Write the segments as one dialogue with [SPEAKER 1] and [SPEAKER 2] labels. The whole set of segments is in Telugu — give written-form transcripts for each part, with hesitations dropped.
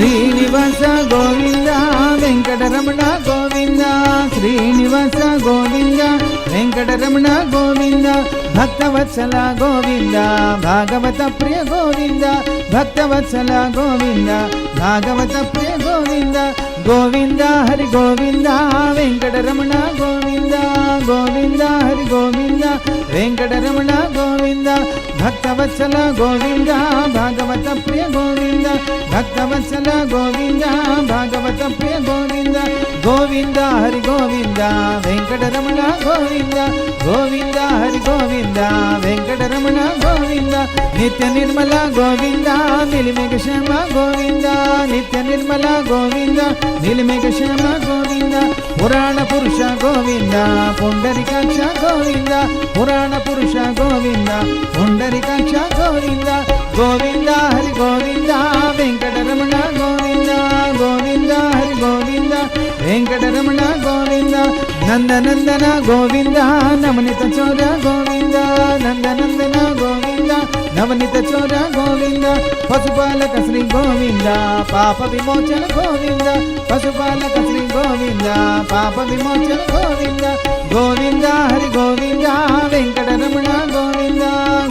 [SPEAKER 1] శ్రీనివాస గోవింద వెంకటరమణ గోవింద శ్రీనివాస గోవింద వెంకటరమణ గోవింద భక్తవత్సల గోవింద భాగవత ప్రియ గోవింద భక్తవత్సల గోవింద భాగవత ప్రియ గోవింద గోవింద హరి గోవింద వెంకటరమణ గోవింద గోవింద హరి గోవింద వెంకటరమణ గోవింద భక్తవత్సల గోవింద భాగవత ప్రియ గోవింద భక్తవత్సల గోవింద భాగవత ప్రియ గోవింద గోవింద హరి గోవింద వెంకటరమణ గోవింద గోవింద హరి గోవింద వెంకటరమణ గోవింద నిత్య నిర్మల గోవింద నిలిమిగ శ్యామ గోవింద నిత్య నిర్మల గోవింద నిలిమిగ శ్యామ గోవింద పురాణ పురుష గోవింద పుండరీకాక్ష గోవింద పురాణ పురుష గోవింద పుండరీకాక్ష గోవింద గోవింద హరి గోవింద వెంకటరమణ గోవింద గోవింద హరి గోవింద వెంకటరమణ గోవింద నందనందన గోవింద నవనిత చోర గోవింద నందనందన గోవింద నవనిత చోర గోవింద పశుపాలక శ్రీ గోవింద పాప విమోచన గోవింద పశుపాలక శ్రీ గోవింద పాప విమోచన గోవింద గోవింద హరి గోవింద వెంకటరమణ గోవింద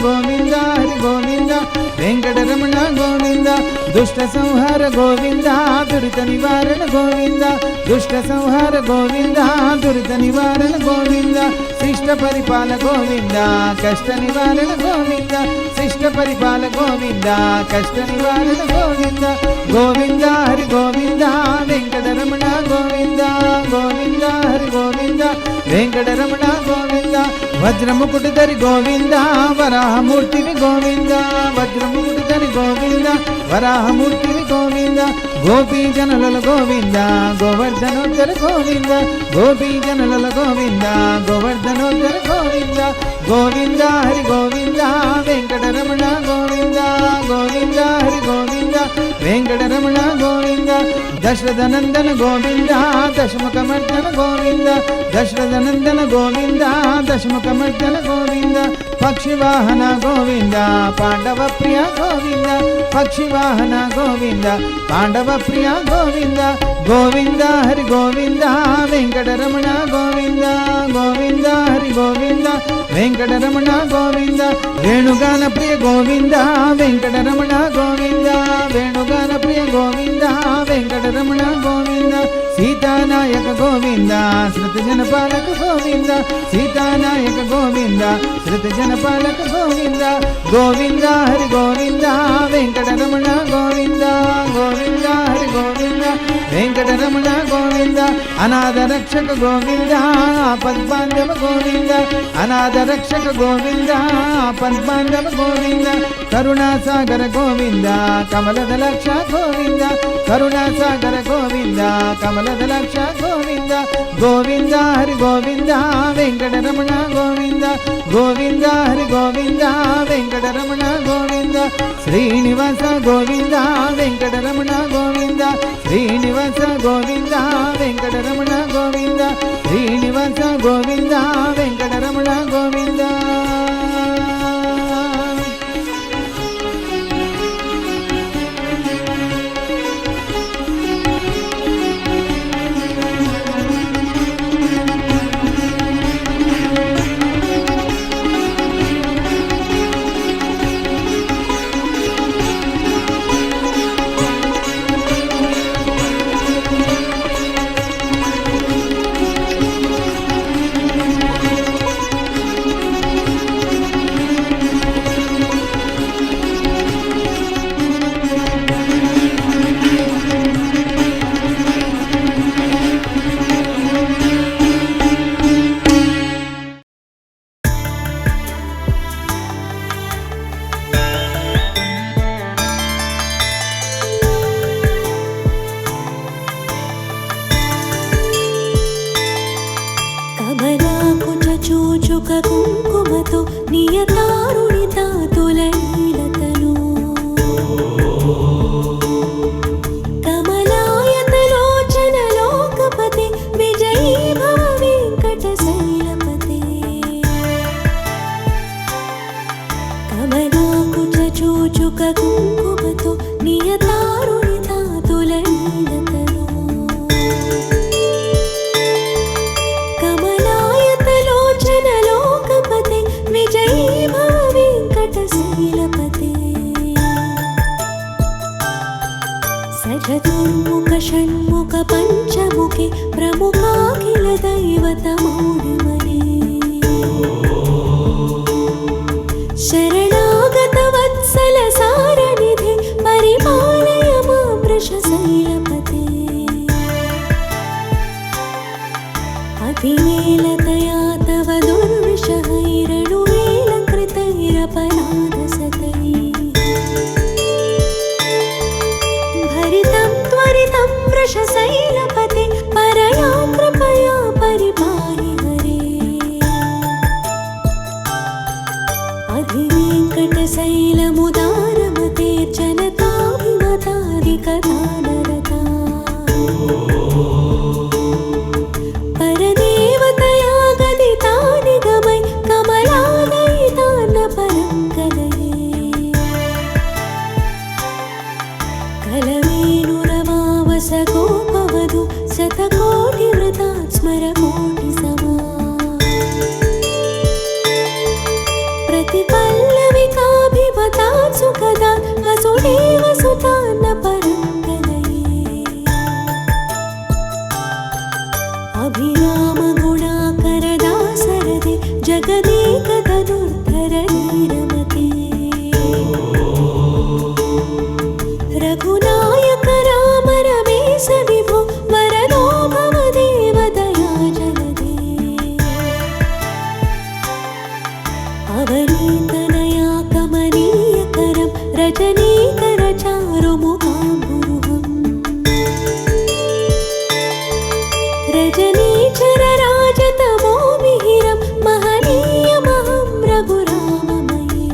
[SPEAKER 1] గోవింద హరి గోవింద వెంకటరమణ గోవింద దుష్ట సంహార గోవింద దురిత నివారణ గోవింద దుష్ట సంహార గోవింద దురిత నివారణ గోవింద శిష్ట పరిపాల గోవింద కష్ట నివారణ గోవింద శిష్ట పరిపాల గోవింద కష్ట నివారణ గోవింద గోవింద హరి గోవింద వెంకటరమణ గోవింద గోవింద హరి గోవింద వెంకటరమణ గోవింద వజ్రముకుటధరి గోవింద వరాహమూర్తివి గోవింద వజ్రముకుటధరి గోవింద వరాహమూర్తివి గోవింద గోపీజనుల గోవింద గోవర్ధనోత్తర గోవింద గోపీజనుల గోవింద గోవర్ధనోత్తర గోవింద గోవింద హరి గోవింద వెంకటరమణ గోవింద గోవింద హరి గోవింద వెంకటరమణ గోవింద దశరథనందన గోవింద దశముఖమర్దన గోవింద దశరథనందన గోవింద దశముఖమర్దన గోవింద పక్షివాహన గోవింద పాండవ ప్రియ గోవింద పక్షివాహన గోవింద పాండవ ప్రియ గోవింద గోవింద హరి గోవింద వెంకటరమణ గోవింద గోవింద హరి గోవింద వెంకటరమణ గోవింద వేణుగాన ప్రియ గోవింద వెంకటరమణ గోవింద వేణుగాన ప్రియ గోవింద వెంకటరమణ గోవింద సీతానాయక గోవింద శృతి జనపాలక గోవింద సీతానాయక గోవింద శృతి జనపాలక గోవింద గోవింద హరి గోవింద వెంకటరమణ గోవింద గోవింద హరి గోవింద వెంకటరమణ గోవింద అనాథ రక్షక గోవింద పద్మాంధవ గోవింద అనాథ రక్షక గోవింద పద్మాంధవ గోవింద కరుణాసాగర గోవింద కమలద లక్ష గోవింద కరుణాసాగర గోవింద కమలద లక్ష గోవింద గోవింద హరి గోవింద వెంకటరమణ గోవింద గోవింద హరి గోవింద వెంకటరమణ గోవింద శ్రీనివాస గోవింద వెంకటరమణ గోవింద శ్రీనివాస గోవింద వెంకటరమణ గోవింద శ్రీనివాస గోవింద వెంకటరమణ గోవింద
[SPEAKER 2] కుంకుమతో నియతారుణితా తులైలతను కమలాయతలోచన లోకపతి విజయీ భవ వెంకట శైలపతి కమలాకుచ చూచుక కుంకుమతో నియతారుణితా తుల शरणागत वत्सल सारनिधे परिपालय मां वृषशैलपते अतिवेलतया तव दुर्विषहैरणुवेलकृतैरपराधसतैः भरितं त्वरितं वृषशैलपते परया कृपया परिपाहि हरे अधिवेङ्कटशैलमुदारमते जनताभिमतादिकदानरता परदेवतया गदिता निगमै कमलादयितान्न परं कलये कलवेणुरवावसगोपवधू शतकोटिवृतात् स्मरकोटिसमा प्रतिपल्लविकाभिमतात् सुखदात् वसुदेवसुतान्न परं कलये अभिरामगुणाकरदासरदे जगदेकतनुर्धरणीरमते रघुनायक राम रमेश विभो वरदो भव देवदया जलदे अवनीतनया कमनीयकरं रजनीकरचारुमुखाम्बुरुहम् रजनीचरराजतमो मिहिरं महनीयमहं रघुराममये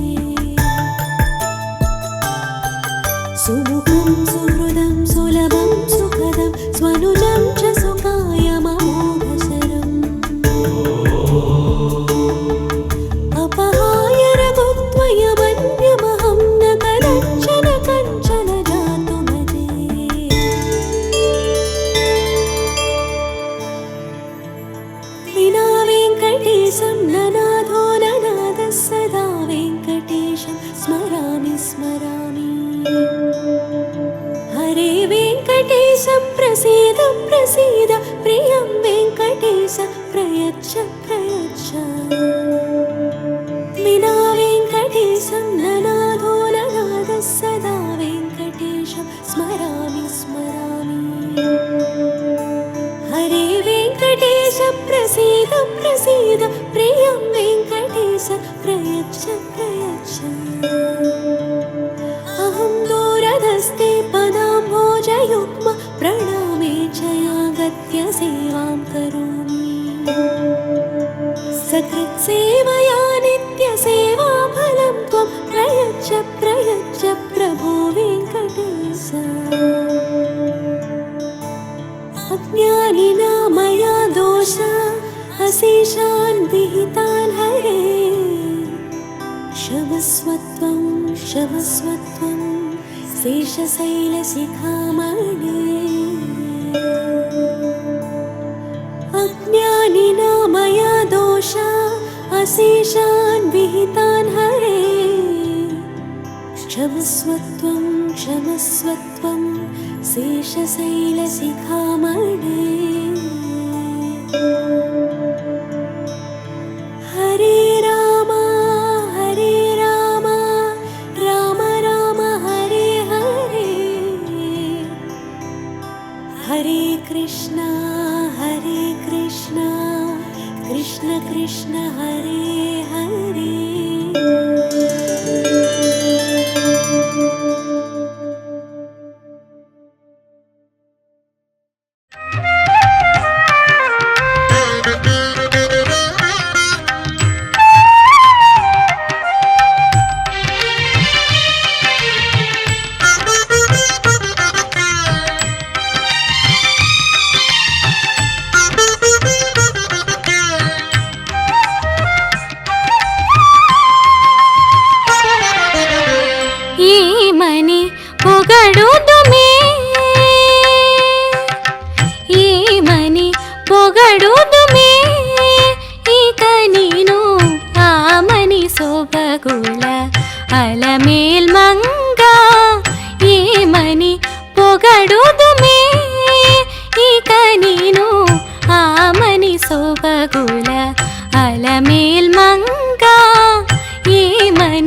[SPEAKER 2] सुमुखं सुहृदं सुलभं सुखदं स्वनुजं च सुखायममोघशरम् अपहाय रघुत्वयमन्यमहं न कदञ्चन कञ्चन जातु भजे विना वेङ्कटेशं ननाथो ननादः सदा वेङ्कटेशं स्मरामि स्मरामि हरे वेङ्कटेश प्रसीद प्रसीद प्रियं वेङ्कटेश प्रयच्छ प्रयच्छ विना वेङ्कटेशं ननाथो ननादः सदा वेङ्कटेशं स्मरामि स्मरामि हरे वेङ्कटेश प्रसीद प्रसीद प्रियं वेङ्कटेश प्रयच्छ प्रयच्छ अहं दूरधस्ते पदाम्भोजयुग्म प्रणामे च यागत्य सेवां करोमि सकृत्सेवया नित्यसेवाफलं त्वं प्रयच्छ प्रयच्छ प्रभो वेङ्कटेश अज्ञानिना मया दोषा अशेषान् विहितान् हरे क्षमस्वत्वं क्षमस्वत्वं शेषशैलशिखामणे अज्ञानिना मया दोषा अशेषान् विहितान् हरे क्षमस्वत्वं क्षमस्वत्वं शेषशैलशिखामणे हरे राम राम राम हरे हरे हरे कृष्ण कृष्ण कृष्ण हरे हरे
[SPEAKER 3] ಸೊಬಗುಲ ಅಲಮೇಲ್ ಮಂಗ ಈ ಮನೆ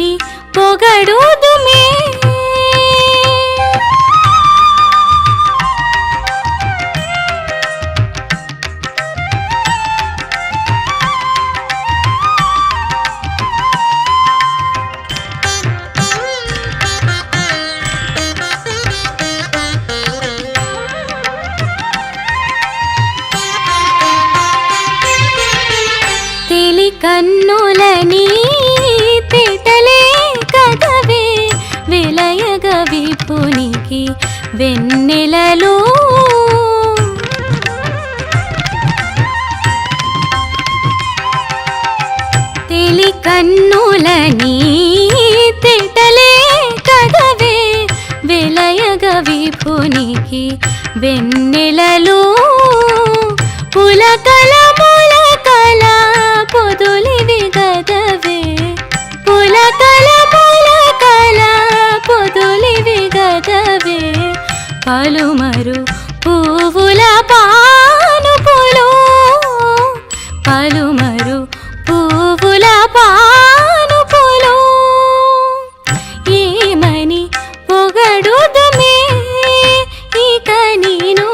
[SPEAKER 3] కన్నులని తిట్టలే కదవే వెలయగ విభునికి వెన్నెలలు పులకల పులకల పొదులివి గదవే పులకల పులకల పొదులివి గదవే పలుమరు పువ్వుల పానుపులు పలుమరు పువ్వుల పానుపులు ఏమని పొగడుదుమే ఇక నేను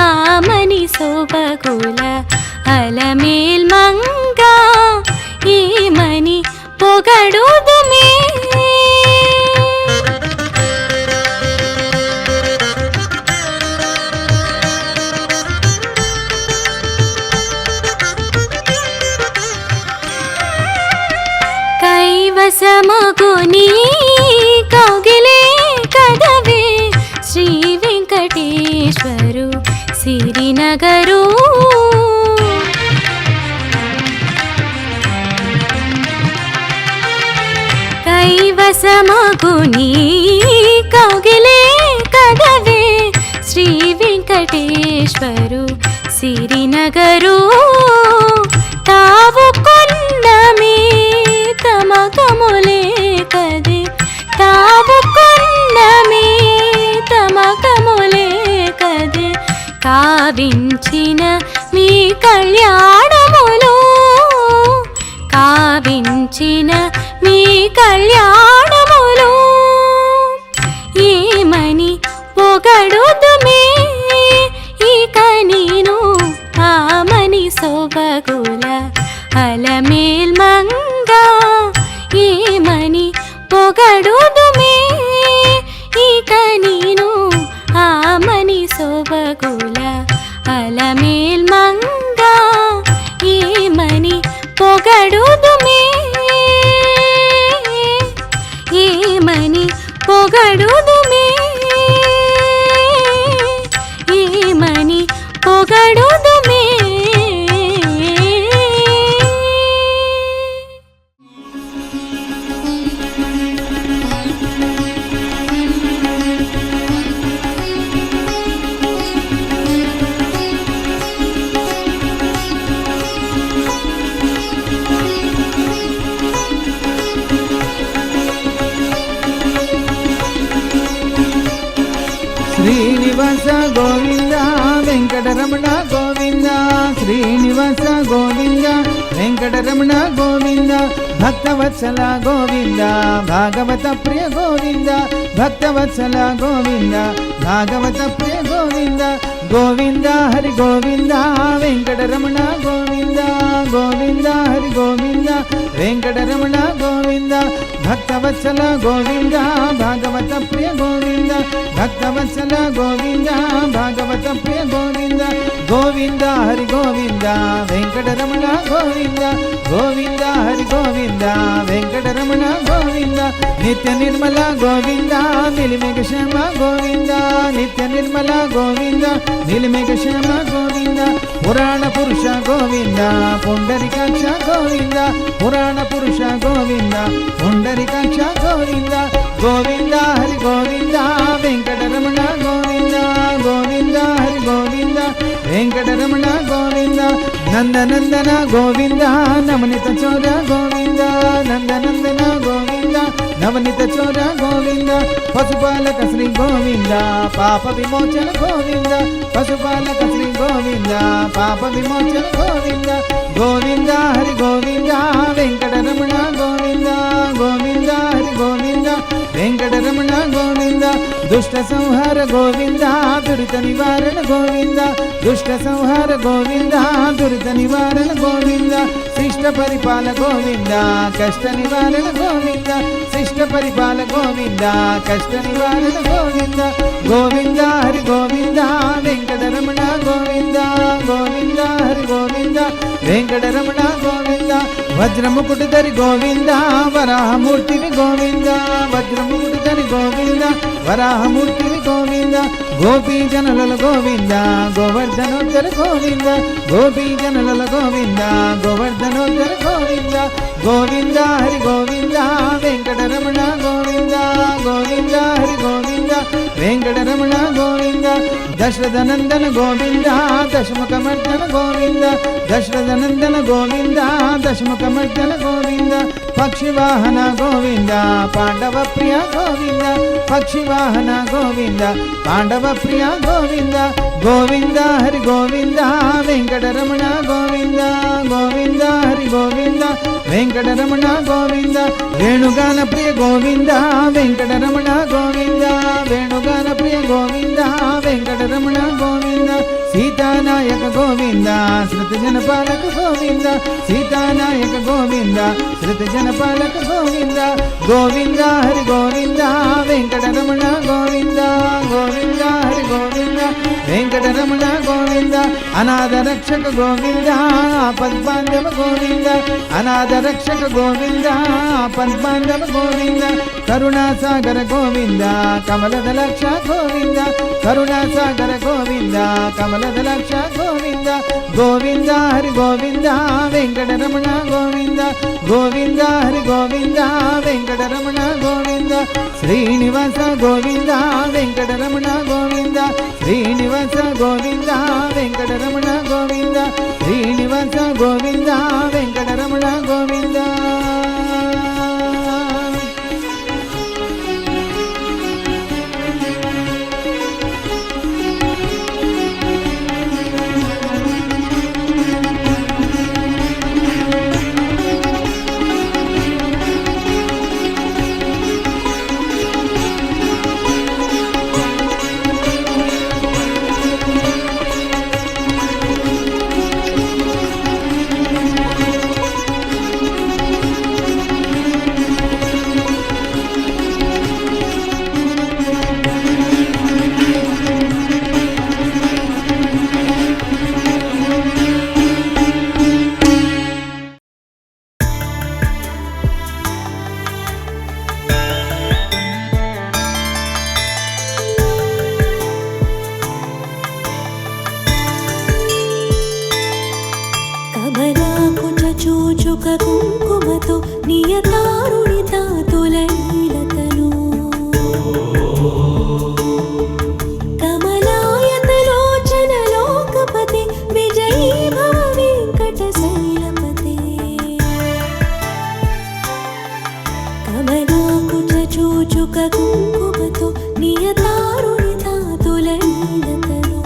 [SPEAKER 3] ఆమని శోభగుల అలమేల్ మంగ ఏమని పొగడుదుమే కైవసమగుని కౌగిలే కదవే శ్రీ వెంకటేశ్వరు సిరినగరు కైవసమగుని కౌగిలే కదవే శ్రీ వెంకటేశ్వరు సిరినగరు తావు కొండమే తమకములే కదే తావు కొండమే తమకములే కదే కావించిన మీ కళ్యాణములు కావించిన మీ కళ్యాణములు ఏమని పొగడుదుమే ఇక నేను ఆమని శోభగుల అలమేల్ మంగ ఏమని పొగడుదుమే ఇక నేను ఆమని శోభగుల అలమేల్ మంగ ఏమని పొగడుదుమే ఏమని పొగడుదుమే ఏమని పొగడుదుమే
[SPEAKER 1] శ్రీనివాస గోవింద వెంకటరమణ గోవింద శ్రీనివాస గోవింద వెంకటరమణ గోవింద భక్తవత్సల గోవింద భాగవత ప్రియ గోవింద భక్తవత్సల గోవింద భాగవత ప్రియ గోవింద గోవింద హరి గోవింద వెంకటరమణ గోవింద గోవింద హరి గోవింద వెంకటరమణ గోవింద భక్తవత్సల గోవింద భాగవత ప్రియ గోవింద భక్తవత్సల గోవింద భాగవత ప్రియ గోవింద గోవింద హరి గోవింద వెంకటరమణ గోవింద గోవింద హరి గోవింద వెంకటరమణ గోవింద నిత్య నిర్మల గోవింద నిలిమేఘ శ్యామ గోవింద నిత్య నిర్మల గోవింద నిలిమేఘ శ్యామ గోవింద పురాణ పురుష గోవింద పుండరీకాక్ష గోవింద పురాణ పురుష గోవింద పుండరీకాక్ష గోవింద గోవింద హరి గోవింద వెంకటరమణ గోవింద గోవింద హరి గోవింద వెంకటరమణ గోవింద నందనందన గోవింద నవనిత చోర గోవింద నందనందన గోవింద నవనిత చోర గోవింద పశుపాలక శ్రీ గోవింద పాప విమోచన గోవింద పశుపాలక శ్రీ గోవింద పాప విమోచన గోవింద గోవింద హరి గోవింద వెంకటరమణ గోవింద గోవింద హరి గోవింద వెంకటరమణ గోవింద దుష్ట సంహార గోవింద దురిత నివారణ గోవింద దుష్ట సంహార గోవింద దురిత నివారణ గోవింద శిష్ట పరిపాల గోవింద కష్ట నివారణ గోవింద శిష్ట పరిపాల గోవింద కష్ట నివారణ గోవింద గోవింద హరి గోవింద వెంకటరమణ గోవింద గోవింద హరి గోవింద వెంకటరమణ గోవింద వజ్రముకుటిధరి గోవింద వరాహమూర్తివి గోవింద వజ్రముకుటిధరి గోవింద వరాహమూర్తివి గోవింద గోపీజనుల గోవింద గోవర్ధనోత్తర గోవింద గోపీజనుల గోవింద గోవర్ధనోత్తర గోవింద గోవింద హరి గోవింద వెంకటరమణ గోవింద గోవింద హరి గోవింద వెంకటరమణ గోవింద దశరథనందన గోవింద దశముఖమర్దన గోవింద దశరథనందన గోవింద దశముఖమర్దన గోవింద పక్షివాహన గోవింద పాండవ ప్రియ గోవింద పక్షివాహన గోవింద పాండవ ప్రియ గోవింద గోవింద హరి గోవింద వెంకటరమణ గోవింద గోవింద హరి గోవింద వెంకటరమణ గోవింద వేణుగాన ప్రియ గోవింద వెంకటరమణ గోవింద వేణుగాన ప్రియ గోవింద వెంకటరమణ గోవింద సీతానాయక గోవింద శృతి జనపాలక గోవింద సీతానాయక గోవింద శృతి జనపాలక గోవింద గోవింద హరి గోవింద వెంకటరమణ గోవింద గోవింద హరి గోవింద వెంకటరమణ గోవింద అనాథ రక్షక గోవింద పద్మాంధవ గోవింద అనాథ రక్షక గోవింద పద్మాంధవ గోవింద కరుణాసాగర గోవింద కమలద లక్ష గోవింద కరుణాసాగర గోవింద కమలద లక్ష గోవింద గోవింద హరి గోవింద వెంకటరమణ గోవింద గోవింద హరి గోవింద వెంకటరమణ గోవింద శ్రీనివాస గోవింద వెంకటరమణ గోవింద శ్రీనివాస గోవింద వెంకటరమణ గోవింద శ్రీనివాస గోవింద వెంకటరమణ గోవింద
[SPEAKER 2] చూచుక కుంకుమతో నియతారుణి తాతులైలతను కమలాయతలోచన లోకపతి విజయీ భవ వెంకట శైలపతి కమలాకుచ చూచుక కుంకుమతో నియతారుణి తాతులైలతను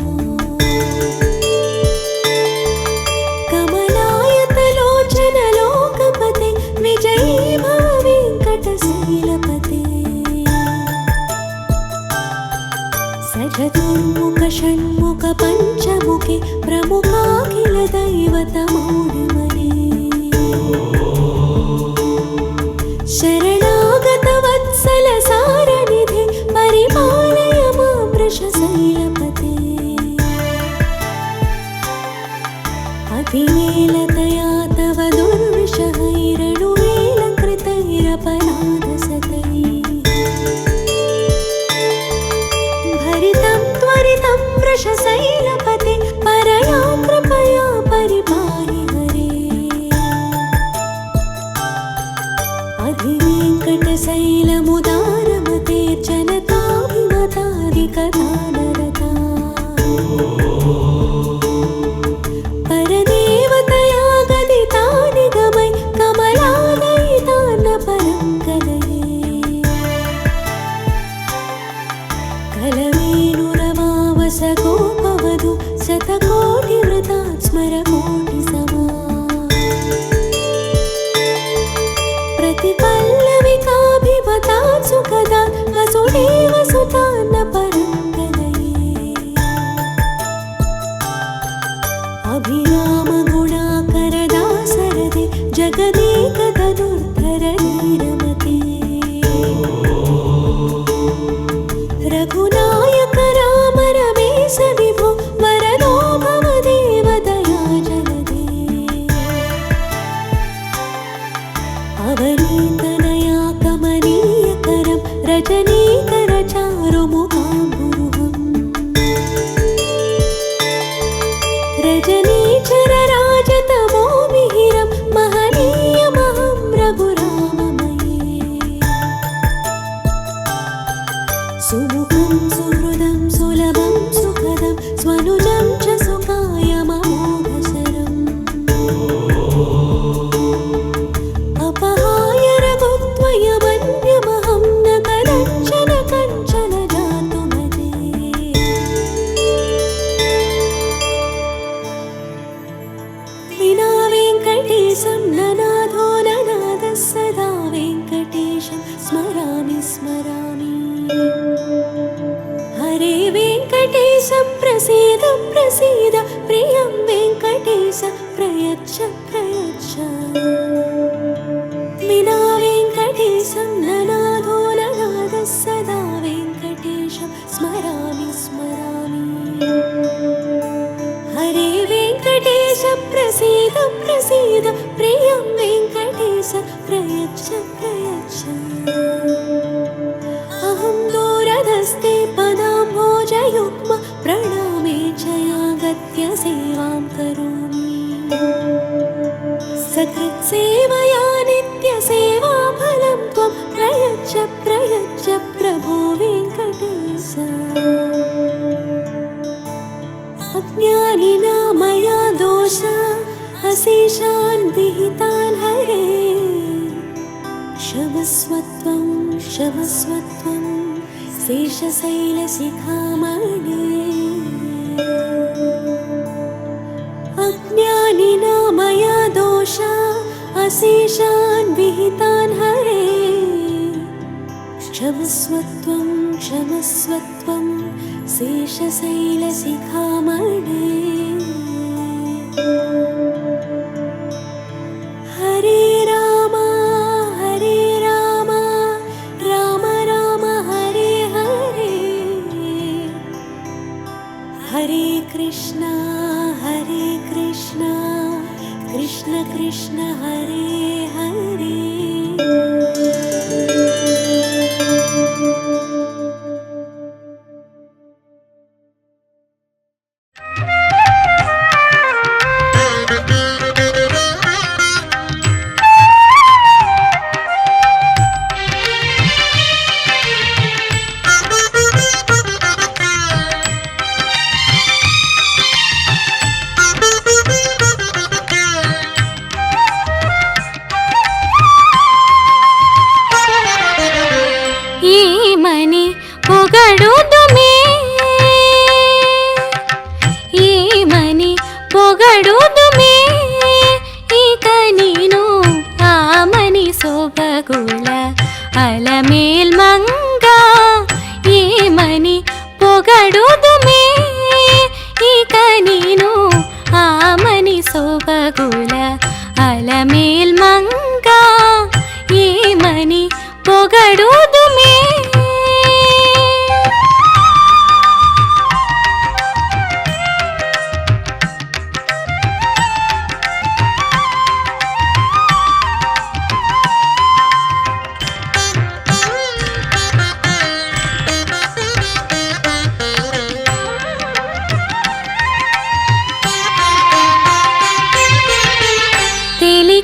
[SPEAKER 2] విజయీ భవ వెంకట శైలపతే సచతుర్ముఖ షణ్ముఖ పంచముఖి ప్రముఖాఖిల దైవత మౌడిమణి శరణాగత వత్సల సారనిధి పరిపాలయ మాం వృష శైలపతే అతివేలతయా తవ భరితం త్వరితం వృషశైలపతే పరయా కృపయా పరిపాహి హరే అధివేంకటశైలముదారమతే జనతాభిమతాదికదానరతా పరదేవతయా గదితా నిగమై కమలాలయితాన పరంకలయే కలవేణురమావస గోపవధు శతకోటి వృతాత్ స్మర కోటి సమా ప్రతిపల్లవికాభిమతాత్ సుఖదాత్ వసుదేవ సుతాన్న పరంకలయే అభిరామ గుణాకర దాసరథి జగదేక ధనుర్ధర వీరమతే రఘునాయక రామ రమేశ విభో వరదో భవ దేవ దయా జలదే అవనీతనయా కమనీయకరం రజనీకర చారుముఖాంబురుహం वेङ्कटेशं ननादो ननादः सदा वेङ्कटेशं स्मरामि स्मरामि हरे वेङ्कटेश प्रसीद प्रसीद प्रियं वेङ्कटेश प्रयच्छ प्रयच्छ अहं दूरधस्ते पदाम्भोजयुग्म प्रणामे च यागत्य सेवां करोमि सकृत्सेवया नित्यसेवाफलं त्वं प्रयच्छ प्रयच्छ प्रभो वेङ्कटेश अज्ञानिना मया दोषा अशेषान् विहितान् हरे क्षमस्वत्वं क्षमस्वत्वं शेषशैलशिखामणे अज्ञानिना मया दोषा अशेषान् विहितान् हरे क्षमस्वत्वं क्षमस्वत्वं शेषशैलशिखामणे हरे राम राम राम हरे हरे हरे कृष्ण कृष्ण कृष्ण हरे हरे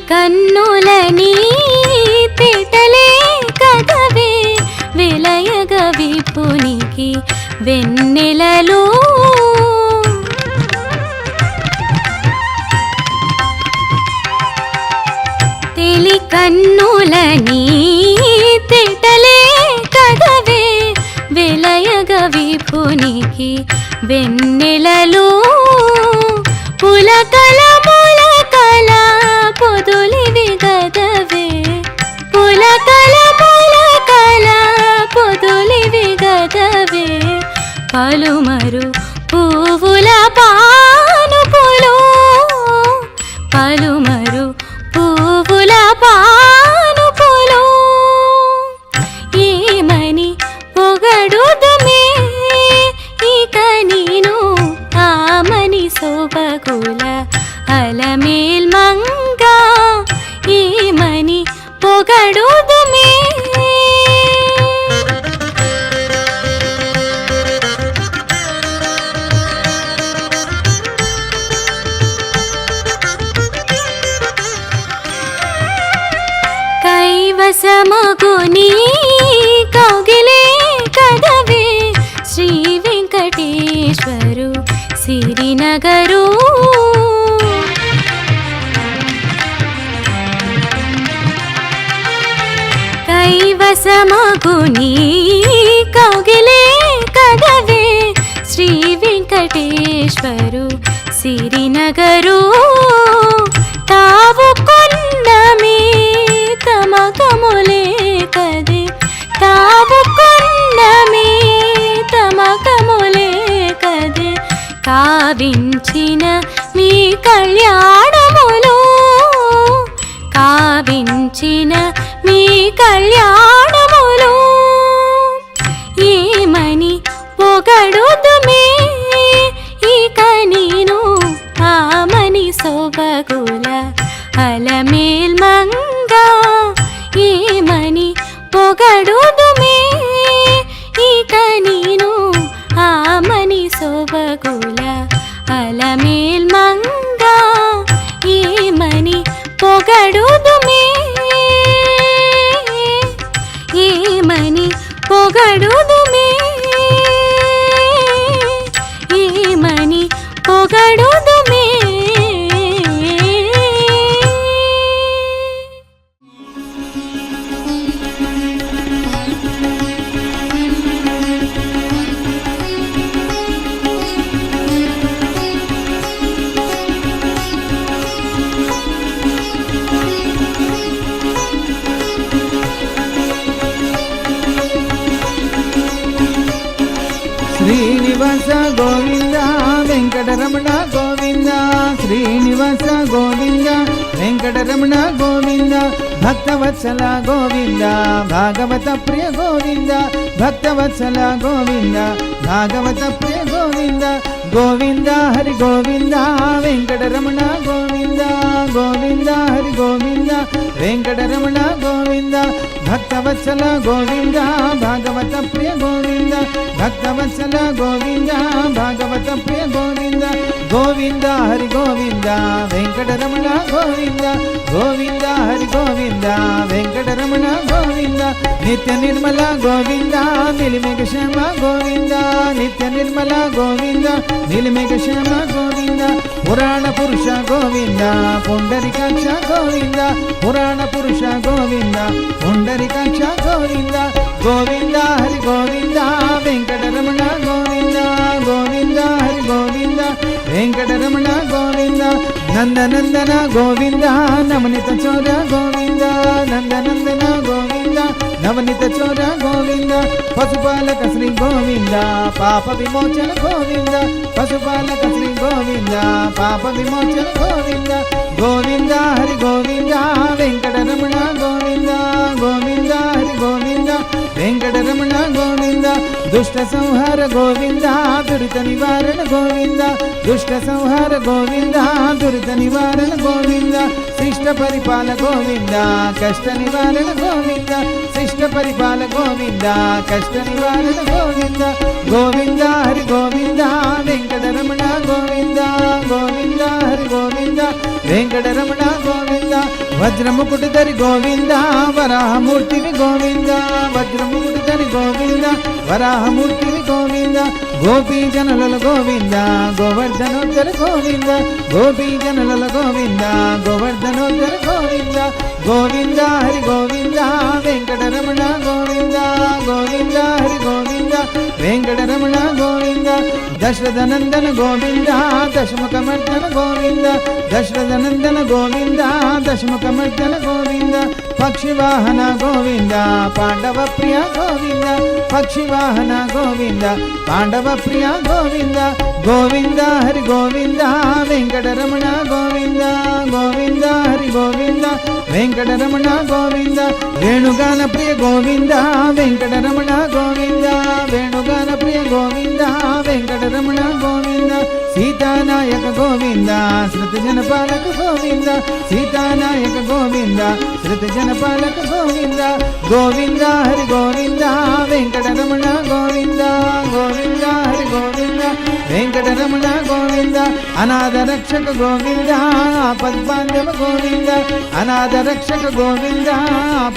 [SPEAKER 3] కన్నులని తిటలే కదవే విలయగ విపునికి వెన్నెలలు తెలి కన్నులని తిటలే కదవే విలయగ విపునికి వెన్నెలలు పులకల ములకల పొదులివి గదవే పులకల ములకల పొదులివి గదవే పలుమరు పువ్వుల పానుపులు పలుమరు పువ్వుల పానుపులు ఏమని పొగడుదుమే ఇక నీను ఆమని సోబగుల అలమేల్ మంగా ఏమని పొగడుదుమే కైవసమగుని కౌగిలే కదవే శ్రీ వెంకటేశ్వరు సిరినగరు కైవసమగుని కౌగిలే కదవే శ్రీ వెంకటేశ్వరు సిరినగరు తావు కొండమే తమకములే కదే తావు కొండమే తమకములే కదే కావించిన మీ కళ్యాణములో కావించిన మీ కళ్యాణ మని పొగడుదుమే ఇక ನೀನು ఆమని సొబగుల అలమేల్ మంగ ఏమని పొగడుదుమే ఏమని పొగడుదుమే ఏమని పొగడుదుమే
[SPEAKER 1] శ్రీనివాస గోవింద వెంకటరమణ గోవింద శ్రీనివాస గోవింద వెంకటరమణ గోవింద భక్తవత్సల గోవింద భాగవత ప్రియ గోవింద భక్తవత్సల గోవింద భాగవత ప్రియ గోవింద గోవింద హరి గోవింద వెంకటరమణ గోవింద గోవింద హరి గోవింద వెంకటరమణ గోవింద భక్తవత్సల గోవింద భాగవత ప్రియ గోవింద భక్తవత్సల గోవింద భాగవత ప్రియ గోవింద గోవింద హరి గోవింద వెంకటరమణ గోవింద గోవింద హరి గోవింద వెంకటరమణ గోవింద నిత్య నిర్మల గోవింద నిలిమేఘ శ్యామ గోవింద నిత్య నిర్మల గోవింద నిలిమేఘ శ్యామ గోవింద పురాణ పురుష గోవింద పుండరీకాక్ష గోవింద పురాణ పురుష గోవింద పుండరీకాక్ష గోవింద గోవింద హరి గోవింద వెంకటరమణ గోవింద గోవింద హరి గోవింద వెంకటరమణ గోవింద నందనందన గోవింద నవనిత చోర గోవింద నందనందన గోవింద నవనిత చోర గోవింద పశుపాలక శ్రీ గోవింద పాప విమోచన గోవింద పశుపాలక శ్రీ గోవింద పాప విమోచన గోవింద గోవింద హరి గోవింద వెంకటరమణ గోవింద గోవింద హరి గోవింద వెంకటరమణ గోవింద దుష్ట సంహార గోవింద దురిత నివారణ గోవింద దుష్ట సంహార గోవింద దురిత నివారణ గోవింద శిష్ట పరిపాల గోవింద కష్ట నివారణ గోవింద శిష్ట పరిపాల గోవింద కష్ట నివారణ గోవింద గోవింద హరి గోవింద వెంకటరమణ గోవింద గోవింద హరి గోవింద వెంకటరమణ గోవింద వజ్రముకుటధరి గోవింద వరాహమూర్తివి గోవింద వజ్రముకుటధరి గోవింద వరాహమూర్తివి గోవింద గోపీ జనల గోవింద గోవర్ధనోత్తర గోవింద గోపీ జనల గోవింద గోవర్ధనోత్తర గోవింద గోవింద హరి గోవింద వెంకటరమణ గోవింద గోవింద హరి గోవింద వెంకటరమణ గోవింద దశరథనందన గోవింద దశముఖమర్దన గోవింద దశరథనందన గోవింద దశముఖమర్దన గోవింద పక్షివాహన గోవింద పాండవ ప్రియ గోవింద పక్షివాహన గోవింద పాండవ ప్రియ గోవింద గోవింద హరి గోవింద వెంకటరమణ గోవింద గోవింద హరి గోవింద వెంకటరమణ గోవింద వేణుగాన ప్రియ గోవింద వెంకటరమణ గోవింద వేణుగాన ప్రియ గోవింద వెంకటరమణ గోవింద సీతానాయక గోవింద శృతి జనపాలక గోవింద సీతానాయక గోవింద శృతి జనపాలక గోవింద గోవింద హరి గోవింద వెంకటరమణ గోవింద గోవింద హరి గోవింద వెంకటరమణ గోవింద అనాథ రక్షక గోవింద పద్మాంధవ గోవింద అనాథ రక్షక గోవింద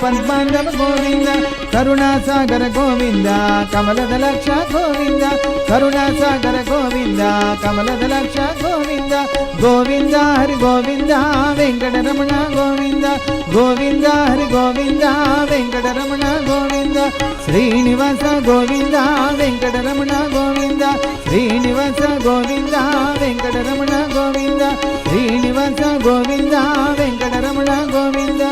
[SPEAKER 1] పద్మాంధవ గోవింద కరుణాసాగర గోవింద కమలదలక్ష గోవింద కరుణాసాగర గోవింద కమలదలక్ష గోవింద గోవింద హరి గోవింద వెంకటరమణ గోవింద గోవింద హరి గోవింద వెంకటరమణ గోవింద శ్రీనివాస గోవింద వెంకటరమణ గోవింద శ్రీనివాస గోవింద వెంకటరమణ గోవింద శ్రీనివాస గోవింద వెంకటరమణ గోవింద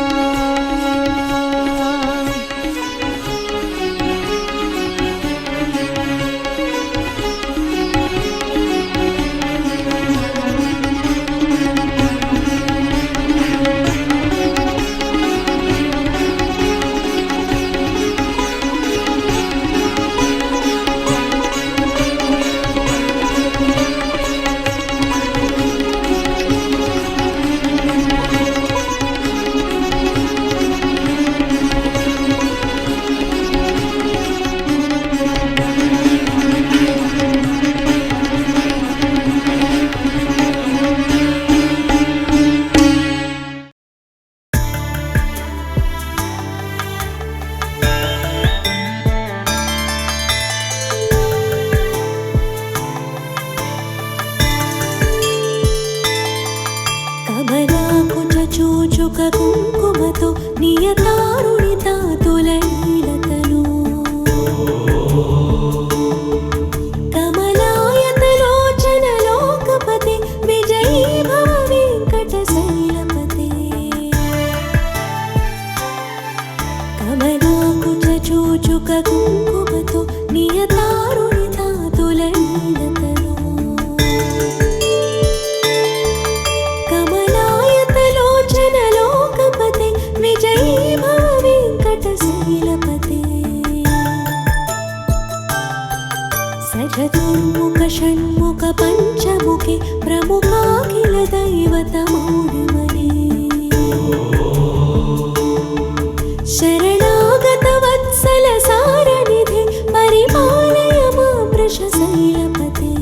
[SPEAKER 2] కమలాకుచూచుక కుంకుమతో నియతారుణితా తులనీలతలో కమలాయతలోచనలోకపతే విజయీ భవ వెంకటశైలపతే సచతుర్ముఖ షణ్ముఖ పంచముఖే ప్రముఖాఖిల దైవతమౌళిమనే శరణాగత వత్సల సారనిధి పరిపాలయ మాం వృషశైలపతే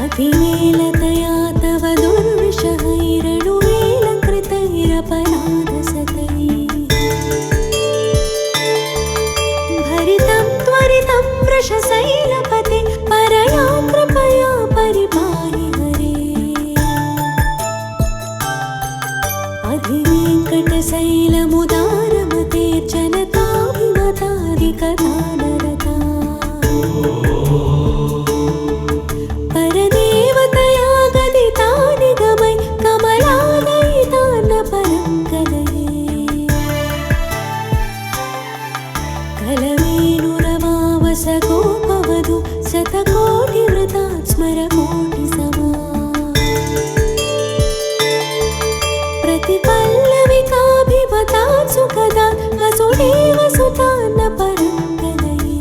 [SPEAKER 2] అతివేలతయా తవ దుర్విషహైరణువేల కృతైరపరాధసతై భరితం త్వరితం వృషశైలపతే పరయా కృపయా పరిపాహి హరే అధివేంకటశైలముదారమతే జనతాభిమతాదికథానరతా పరదేవతయా గదితా నిగమై కమలాదయితాన్న పరం కలయే కలవేణురవావస గోపవధు శతకోటివృతా స్మర కోటి సమా प्रतिपल्लविकाभिमता सुखदा वसुदेव सुतान्न परं कलये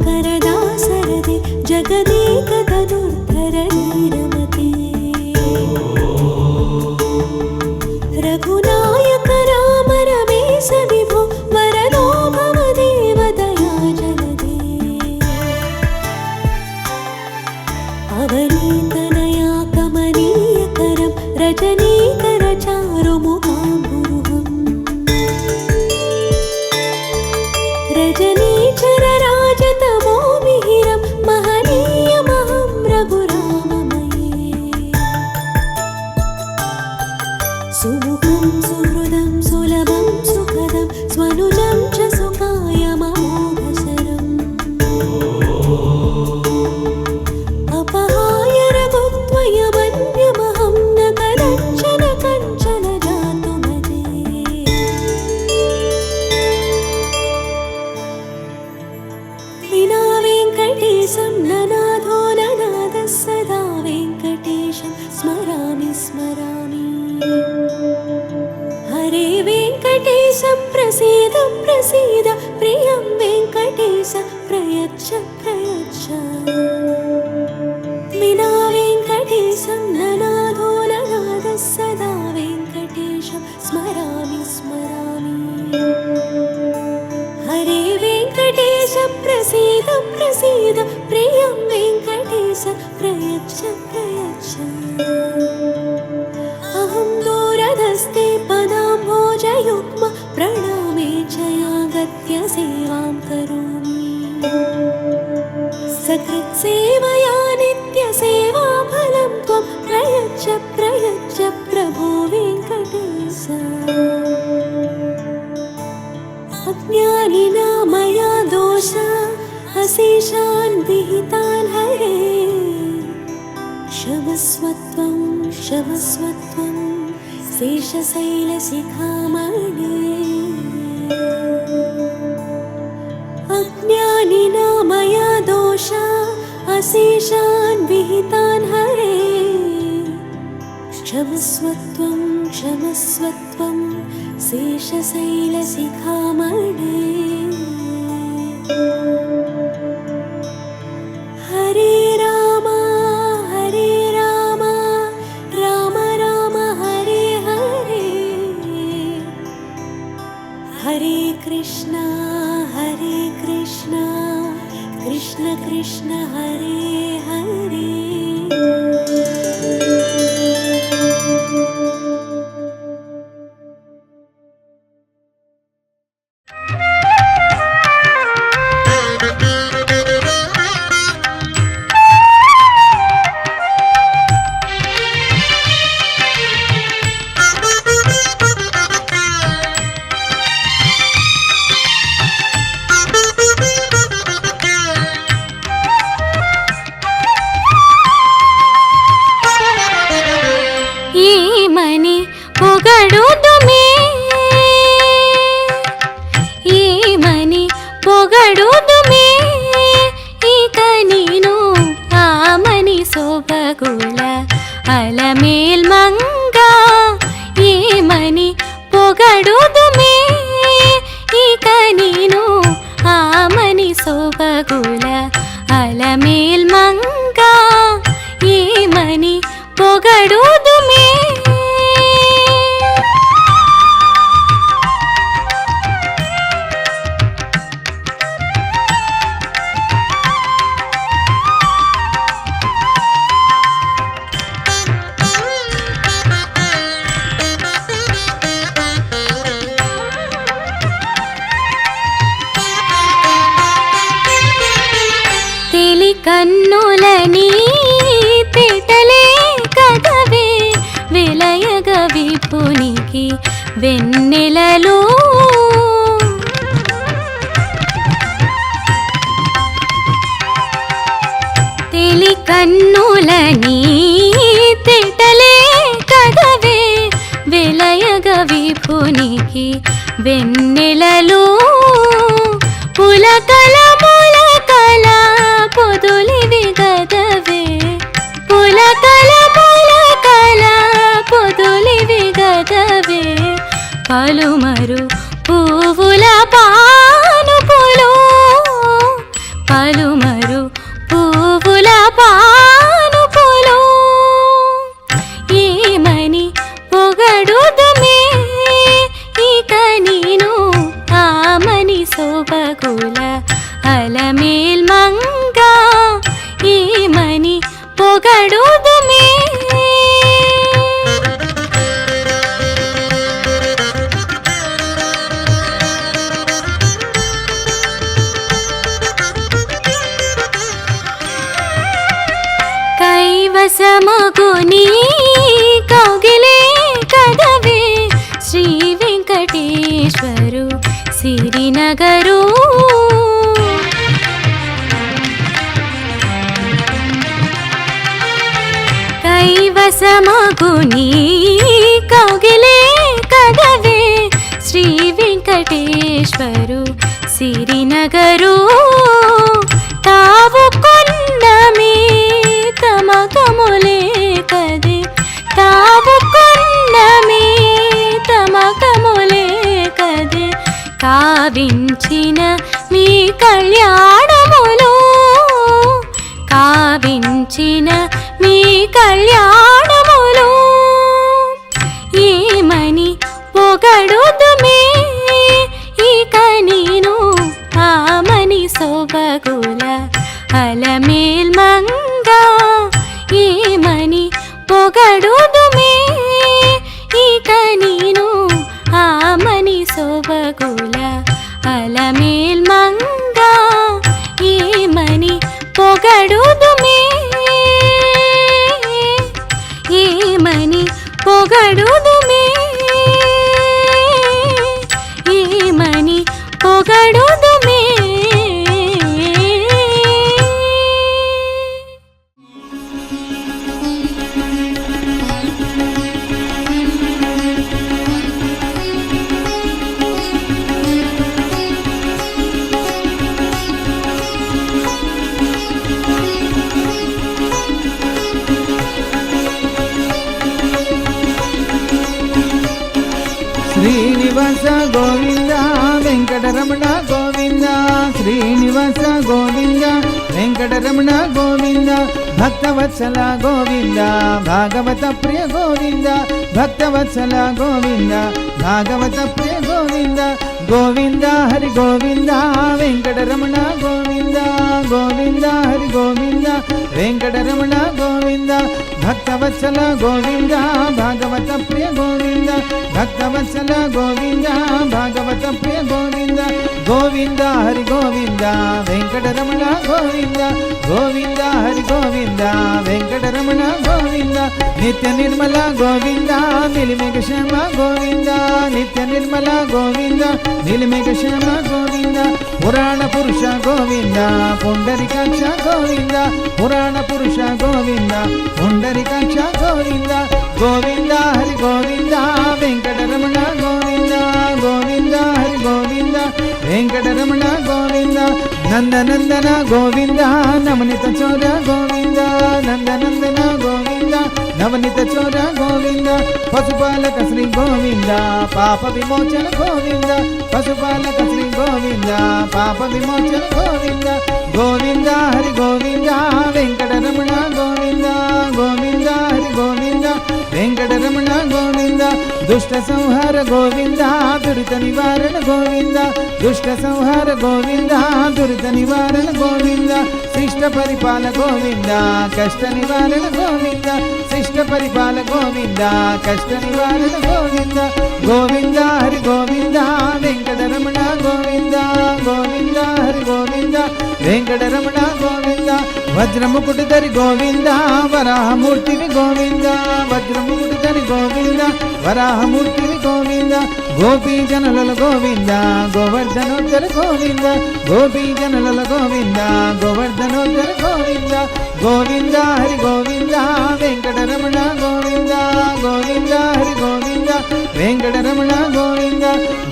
[SPEAKER 2] अभिरामगुणाकरदासरदे जगदेकतनुर्धरणीरमते रघुनायक राम रमेश विभो वरदो भव देवदया जलदे అవనీతనయా కమనీయకరం రజనీకర చారుముఖాంబురుహం రజనీచర రాజతమో మిహిరం మహనీయమహం రఘురామమయే సుముఖం సుహృదం సులభం సుఖదం స్వనుజం చ సుఖాయమమోఘశరం अपहाय रघुत्वयमन्यमहं न कदञ्चन कञ्चन जातु भजे विना वेङ्कटेशं ननाथो ननादः सदा वेङ्कटेशं स्मरामि स्मरामि हरे वेङ्कटेशं प्रसीद प्रसीद प्रियं वेङ्कटेश प्रयच्छ प्रयच्छ विना वेङ्कटेशं ननाथो ननादः सदा वेङ्कटेशं स्मरामि स्मरामि हरे वेङ्कटेश प्रसीद प्रसीद प्रियं वेङ्कटेश प्रयच्छ प्रयच्छ अहं दूरधस्ते पदाम्भोजयुग्म प्रणामे च यागत्य सेवां करोमि सकृत्सेवया नित्यसेवाफलं त्वं प्रयच्छ प्रयच्छ प्रभो वेङ्कटेश अज्ञानिना मया दोष अशेषान् विहितान् हरे क्षमस्वत्वं क्षमस्वत्वं शेषशैलशिखामणे अज्ञानिना मया दोष अशेषान् विहितान् हरे क्षमस्वत्वं क्षमस्वत्वं शेषशैलशिखामणे हरे राम राम राम हरे हरे हरे कृष्ण कृष्ण कृष्ण हरे हरे
[SPEAKER 3] అలమేల్ మంగ ఏమని పొగడుదుమే ఇక నేను ఆమని సొబగుల అలమేల్ మంగ ఏమని పొగడుదుమే కన్నులని తేటలే కదవే విలయగ విపునికి వెన్నెలలు తెలి కన్నులని తేటలే కదవే విలయగ విపునికి వెన్నెలలు పులకల ములకల పొదులివి గదవే పులకల ములకల పొదులివి గదవే పలుమరు పువ్వుల పానుపులు పలుమరు పువ్వుల పానుపులు ఏమని పొగడుదుమే ఇక నేను ఆమని సొబగుల అలమేల్ మంగ ఏమని పొగడుదుమే కైవసమగుని కౌగిలే కదవే శ్రీ వెంకటేశ్వరు సిరినగరు కైవసమగుని కౌగిలే కదవే శ్రీ వెంకటేశ్వరు సిరినగరు తావు కొండమే తమకములే కదే తావు కొండమే తమకములే కదే కావించిన మీ కళ్యాణములు కావించిన మీ కళ్యాణములు ఏమని పొగడుదుమే ఇక నేను ఆమని సొబగుల అలమేల్ మంగ ఏమని పొగడుదుమే ఇక నేను ఆమని సొబగుల అలమేల్ మంగ ఏమని పొగడుదుమే ఏమని పొగడుదుమే ఏమని పొగడుదుమే
[SPEAKER 1] శ్రీనివాస గోవింద వెంకటరమణ గోవింద శ్రీనివాస గోవింద వెంకటరమణ గోవింద భక్తవత్సల గోవింద భాగవత ప్రియ గోవింద భక్తవత్సల గోవింద భాగవత ప్రియ గోవింద గోవింద హరి గోవింద వెంకటరమణ గోవింద గోవింద హరి గోవింద వెంకటరమణ గోవింద భక్తవత్సల గోవింద భాగవత ప్రియ గోవింద భక్తవత్సల గోవింద భాగవత ప్రియ గోవింద గోవింద హరి గోవింద వెంకటరమణ గోవింద గోవింద హరి గోవింద వెంకటరమణ గోవింద నిత్య నిర్మల గోవింద నిలిమేఘ శ్యామ గోవింద నిత్య నిర్మల గోవింద నిలిమేఘ శ్యామ గోవింద పురాణ పురుష గోవింద పుండరీకాక్ష గోవింద పురాణ పురుష గోవింద పుండరీకాక్ష గోవింద గోవింద హరి గోవింద వెంకటరమణ గోవింద గోవింద హరి గోవింద వెంకటరమణ గోవింద నందనందన గోవింద నమనిత చోర గోవింద నందనందన గోవింద నవనిత చోర గోవింద పశుపాలక శ్రీ గోవింద పాప విమోచన గోవింద పశుపాలక శ్రీ గోవింద పాప విమోచన గోవింద గోవింద హరి గోవింద వెంకటరమణ గోవింద గోవింద హరి గోవింద వెంకటరమణ గోవింద దుష్ట సంహార గోవింద దురిత నివారణ గోవింద దుష్ట సంహార గోవింద దురిత నివారణ గోవింద శిష్ట పరిపాల గోవింద కష్ట నివారణ గోవింద శిష్ట పరిపాల గోవింద కష్ట నివారణ గోవింద గోవింద హరి గోవింద వెంకటరమణ గోవింద గోవింద హరి గోవింద వెంకటరమణ గోవింద వజ్రముకుటధరి గోవింద వరాహమూర్తివి గోవింద వజ్రముకుటధరి గోవింద వరాహమూర్తివి గోవింద గోపీ జనల గోవింద గోవర్ధనోత్తర గోవింద గోపీ జనల గోవింద గోవర్ధనోత్తర గోవింద గోవింద హరి గోవింద వెంకటరమణ గోవింద గోవింద హరి గోవింద వెంకటరమణ గోవింద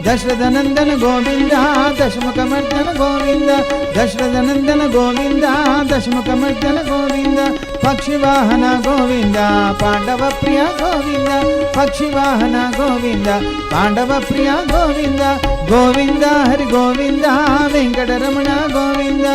[SPEAKER 1] దశరథనందన గోవింద దశముఖమర్దన గోవింద దశరథనందన గోవింద దశముఖమర్దన గోవింద పక్షివాహన గోవింద పాండవ ప్రియ గోవింద పక్షివాహన గోవింద పాండవ ప్రియ గోవింద గోవింద హరి గోవింద వెంకటరమణ గోవింద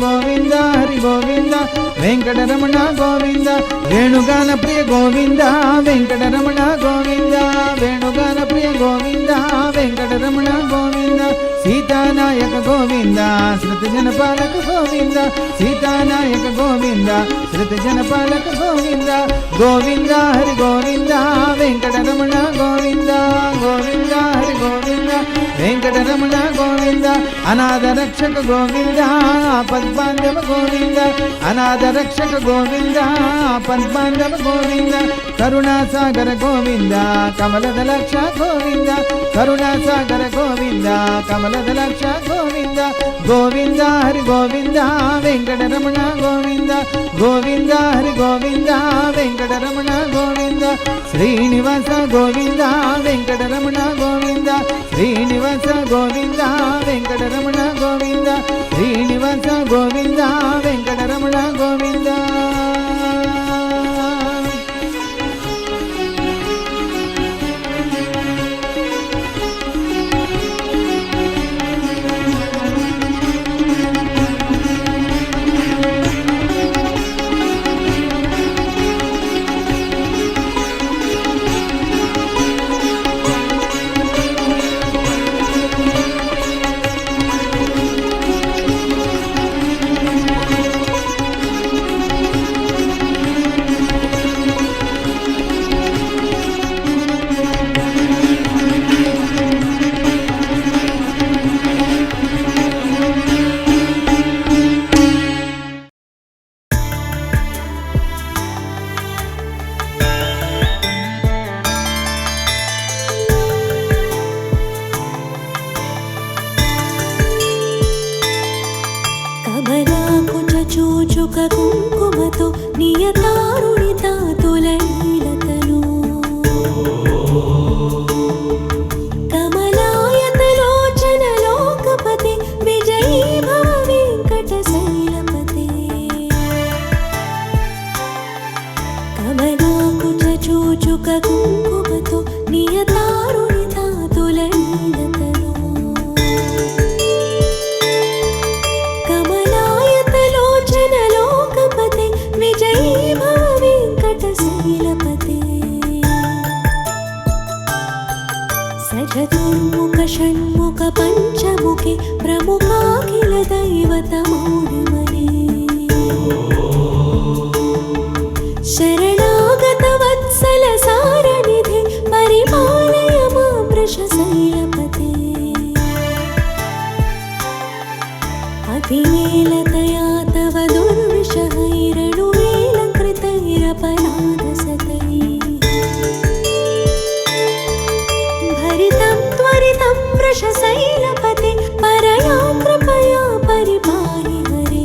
[SPEAKER 1] గోవింద హరి గోవింద వెంకటరమణ గోవింద వేణుగాన ప్రియ గోవింద వెంకటరమణ గోవింద వేణుగాన ప్రియ గోవింద వెంకటరమణ గోవింద సీతానాయక గోవింద శృత జనపాలక గోవింద సీతానాయక గోవింద శృత జనపాలక గోవింద గోవింద హరి గోవింద వెంకటరమణ గోవింద గోవింద హరి గోవింద వెంకటరమణ గోవింద అనాథ రక్షక గోవింద పద్మాంధవ గోవింద అనాథ రక్షక గోవింద పద్మాంధవ గోవింద కరుణాసాగర గోవింద కమలద లక్ష గోవింద కరుణాసాగర గోవింద కమలద లక్ష గోవింద గోవింద హరి గోవింద వెంకటరమణ గోవింద గోవింద హరి గోవింద వెంకటరమణ గోవింద శ్రీనివాస గోవింద వెంకటరమణ గోవింద శ్రీనివాస గోవింద వెంకటరమణ గోవింద శ్రీనివాస గోవింద వెంకటరమణ గోవింద
[SPEAKER 2] చూచుక కుంకుమతో నియతారుణిత తులనీలతను కమలాయతలోచన లోకపతి విజయీ భవ వెంకట శైలపతి కమలాకుచ చూచుక కుంకుమతో నియతారుణిత తులనీలతను విజయీ భవ వెంకట శైలపతి సచతుర్ముఖ షణ్ముఖ పంచముఖి ప్రముఖాఖిల దైవత మౌళిమణి శరణాగత వత్సల సారనిధి పరిపాలయ మాం వృష శైలపతి అతివేలతయా తవ దుర్విషహైరణువేలకృతైరపరాధసతై భరితం త్వరితం వృషశైలపతి పరయా కృపయా పరిపాहि హరే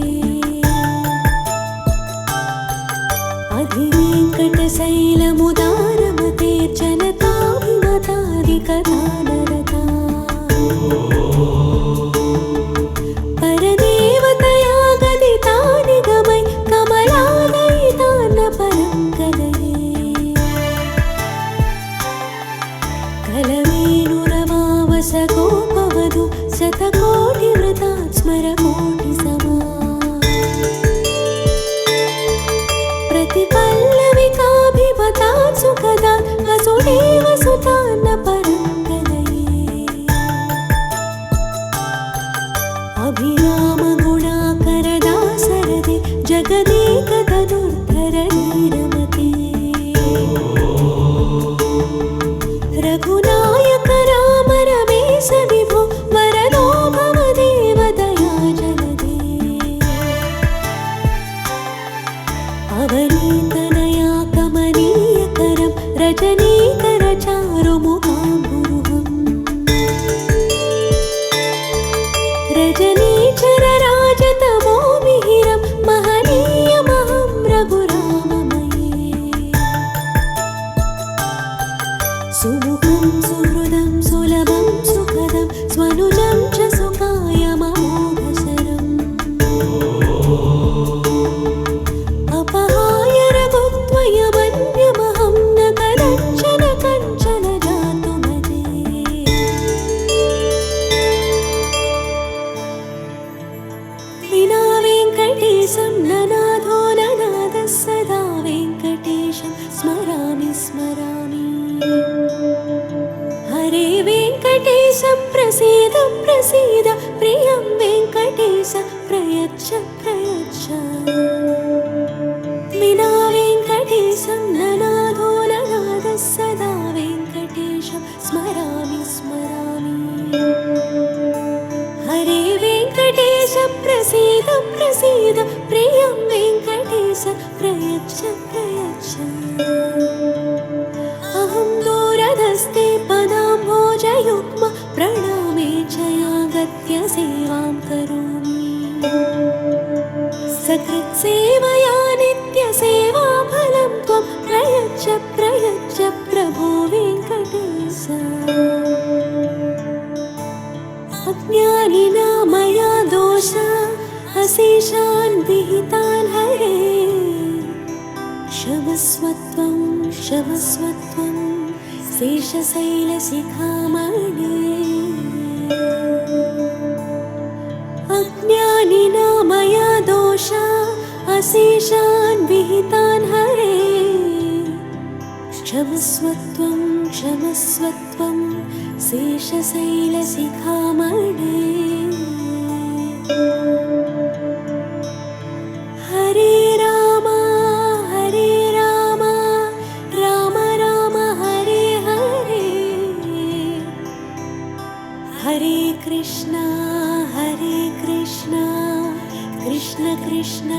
[SPEAKER 2] అధివేంకటశైలముదారమతేర్జనతాభిమతాధికదానరతా పరదేవతయా గదితా నిగమై కమలాదయితాన్న పరం కలయే शतकोटिवृतात् स्मरकोटिसमा प्रतिपल्लविकाभिमतात् सुखदात् वसुदेवसुतान्न परं कलये अभिरामगुणाकरदासरदे जगदेकतनुर्धरणीरमते रघुनायक राम रमेश विभो वरदो भव देवदया जलदे अवनीतनया कमनीयकरं रजनीकरचारुमुखाम्बुरुहम् रजनीचरराजतमोमिहिरं महनीयमहं रघुराममये सुमुखं सुहृदं सुलभं सुखदं स्वनुजं च सुखायममोघशरम् अपहाय रघुत्वयमन्यमहं न कदञ्चन कञ्चन जातु भजे विना वेङ्कटेशं ननाथो ननादः सदा वेङ्कटेशं स्मरामि स्मरामि हरे वेङ्कटेश प्रसीद प्रसीद प्रियं वेङ्कटेश प्रयच्छ प्रयच्छ विना वेङ्कटेशं ननादो ननादः सदा वेङ्कटेशं स्मरामि स्मरामि हरे वेङ्कटेश प्रसीद प्रसीद प्रियं वेङ्कटेश प्रयच्छ प्रयच्छ अहं दूरधस्ते पदाम्भोजयुग्म प्रणामे च यागत्य सेवां करोमि सकृत्सेवया नित्यसेवाफलं त्वं प्रयच्छ प्रयच्छ प्रभो वेङ्कटेश अज्ञानिना मया दोष अशेषान् विहितान् हरे क्षमस्वत्वं क्षमस्वत्वं शेषशैलशिखामणे अज्ञानिना मया दोष अशेषान् विहितान् हरे क्षमस्वत्वं क्षमस्वत्वं शेषशैलशिखामणे हरे राम राम राम हरे हरे हरे कृष्ण कृष्ण कृष्ण